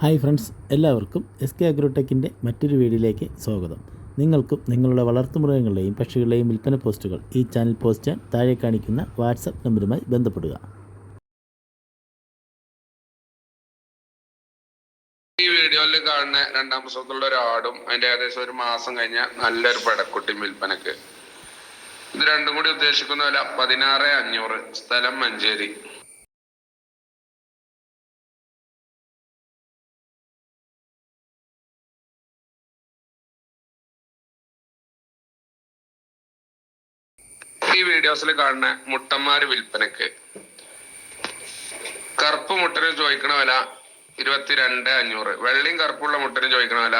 Hi friends, എല്ലാവർക്കും SK അഗ്രോടെക്കിൻ്റെ മറ്റൊരു വീഡിയോയിലേക്ക് സ്വാഗതം. നിങ്ങൾക്കും നിങ്ങളുടെ വളർത്തുമൃഗങ്ങളുടെയും പക്ഷികളുടെയും വിൽപ്പന പോസ്റ്റുകൾ ഈ ചാനൽ പോസ്റ്റ് ചെയ്യാൻ താഴെ കാണിക്കുന്ന വാട്സപ്പ് നമ്പറുമായി ബന്ധപ്പെടുക. ഈ വീഡിയോയിൽ കാണുന്ന രണ്ടാം പ്രസവത്തിലുള്ള ഒരു ആടും അതിൻ്റെ ഏകദേശം ഒരു മാസം കഴിഞ്ഞ നല്ലൊരു പടക്കുട്ടിയും വിൽപ്പനക്ക്. ഇത് രണ്ടും കൂടി ഉദ്ദേശിക്കുന്ന വില 16,500. സ്ഥലം മഞ്ചേരി. ഈ വീഡിയോസിൽ കാണുന്ന മുട്ടന്മാര് വിൽപ്പനക്ക്. കറുപ്പ് മുട്ടന് ചോദിക്കണ വില 22,500. വെള്ളിയും കറുപ്പുള്ള മുട്ടന് ചോദിക്കണ വില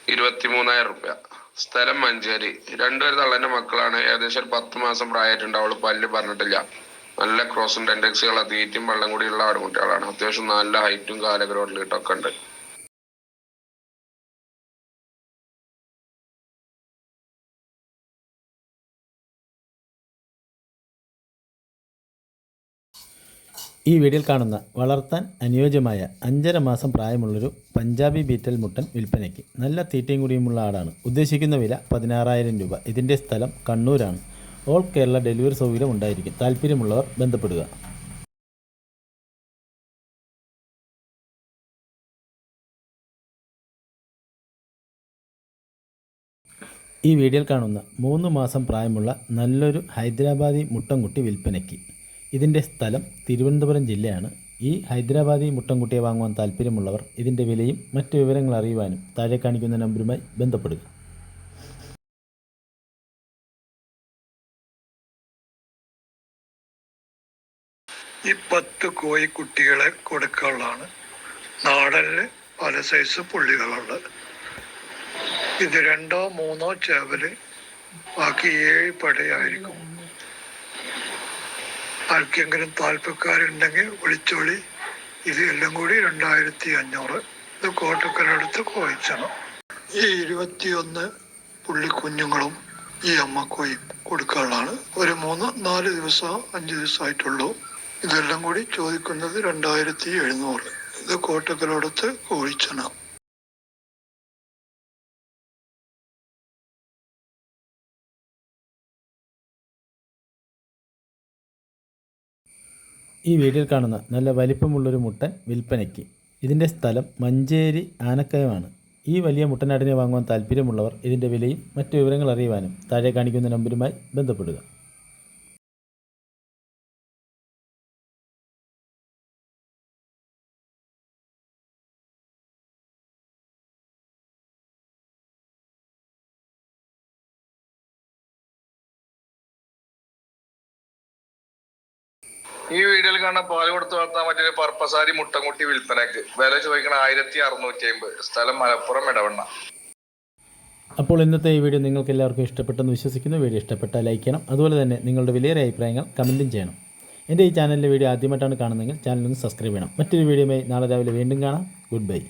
23,000 റുപ്യ. സ്ഥലം മഞ്ചേരി. രണ്ടുപേർ തള്ളന്റെ മക്കളാണ്. ഏകദേശം ഒരു 10 മാസം പ്രായമായിട്ടുണ്ട്. അവള് പല്ല് പറഞ്ഞിട്ടില്ല. നല്ല ക്രോസും ടെൻഡൻസിയുള്ള തീറ്റും വെള്ളം കൂടിയുള്ള ആടുകുട്ടികളാണ്. അത്യാവശ്യം നല്ല ഹൈറ്റും കാലഗ്രോട്ടിലിട്ടൊക്കെ ഉണ്ട്. ഈ വീഡിയോയിൽ കാണുന്ന വളർത്താൻ അനുയോജ്യമായ 5.5 മാസം പ്രായമുള്ളൊരു പഞ്ചാബി ബീറ്റൽ മുട്ടൻ വിൽപ്പനയ്ക്ക്. നല്ല തീറ്റയും കൂടിയുമുള്ള ആടാണ്. ഉദ്ദേശിക്കുന്ന വില 16,000 രൂപ. ഇതിൻ്റെ സ്ഥലം കണ്ണൂരാണ്. ഓൾ കേരള ഡെലിവറി സൗകര്യം ഉണ്ടായിരിക്കും. താല്പര്യമുള്ളവർ ബന്ധപ്പെടുക. ഈ വീഡിയോയിൽ കാണുന്ന 3 മാസം പ്രായമുള്ള നല്ലൊരു ഹൈദരാബാദി മുട്ടൻകുട്ടി വിൽപ്പനയ്ക്ക്. ഇതിൻ്റെ സ്ഥലം തിരുവനന്തപുരം ജില്ലയാണ്. ഈ ഹൈദരാബാദി മുട്ടൻകുട്ടിയെ വാങ്ങുവാൻ താല്പര്യമുള്ളവർ ഇതിൻ്റെ വിലയും മറ്റു വിവരങ്ങൾ അറിയുവാനും താഴെ കാണിക്കുന്ന നമ്പറുമായി ബന്ധപ്പെടുക. ഈ 10 കോഴിക്കുട്ടികളെ കൊടുക്കാനുള്ളതാണ്. നാടനിൽ പല സൈസ് പുള്ളികളുണ്ട്. ഇത് 2 3 ചേവല്, ബാക്കി 7 പടയായിരിക്കും. ആർക്കെങ്കിലും താല്പര്യക്കാരുണ്ടെങ്കിൽ വിളിച്ചോളി. ഇത് എല്ലാം കൂടി 2,500. ഇത് കോട്ടക്കലടുത്ത് കോഴിച്ചണം. ഈ 21 പുള്ളി കുഞ്ഞുങ്ങളും ഈ അമ്മക്കോയും കൊടുക്കാനുള്ളതാണ്. ഒരു 3-4 ദിവസം 5 ദിവസമായിട്ടുള്ളൂ. ഇതെല്ലാം കൂടി ചോദിക്കുന്നത് 2,700. ഇത് കോട്ടക്കലടുത്ത് കോഴിച്ചണം. ഈ വീഡിയോയിൽ കാണുന്ന നല്ല വലിപ്പമുള്ളൊരു മുട്ടൻ വിൽപ്പനയ്ക്ക്. ഇതിൻ്റെ സ്ഥലം മഞ്ചേരി ആനക്കയമാണ്. ഈ വലിയ മുട്ടനാടിനെ വാങ്ങുവാൻ താല്പര്യമുള്ളവർ ഇതിൻ്റെ വിലയും മറ്റു വിവരങ്ങൾ അറിയുവാനും താഴെ കാണിക്കുന്ന നമ്പറുമായി ബന്ധപ്പെടുക. ഈ വീഡിയോയിൽ കാണുന്ന പാല് കൊടുത്ത് വളർത്താൻ പറ്റിയ പർപ്പസാരി മുട്ടൻകുട്ടി വിൽപ്പനക്ക്. വില ചോദിക്കണ 1,650. സ്ഥലം മലപ്പുറം ഇടവണ്ണ. അപ്പോൾ ഇന്നത്തെ ഈ വീഡിയോ നിങ്ങൾക്ക് എല്ലാവർക്കും ഇഷ്ടപ്പെട്ടെന്ന് വിശ്വസിക്കുന്നു. വീഡിയോ ഇഷ്ടപ്പെട്ടാൽ ലൈക്ക് ചെയ്യണം. അതുപോലെ തന്നെ നിങ്ങളുടെ വിലയേറിയ അഭിപ്രായങ്ങൾ കമൻറ്റും ചെയ്യണം. എൻ്റെ ഈ ചാനലിലെ വീഡിയോ ആദ്യമായിട്ടാണ് കാണുന്നതെങ്കിൽ ചാനലൊന്ന് സബ്സ്ക്രൈബ് ചെയ്യണം. മറ്റൊരു വീഡിയോയുമായി നാളെ രാവിലെ വീണ്ടും കാണാം. Good bye.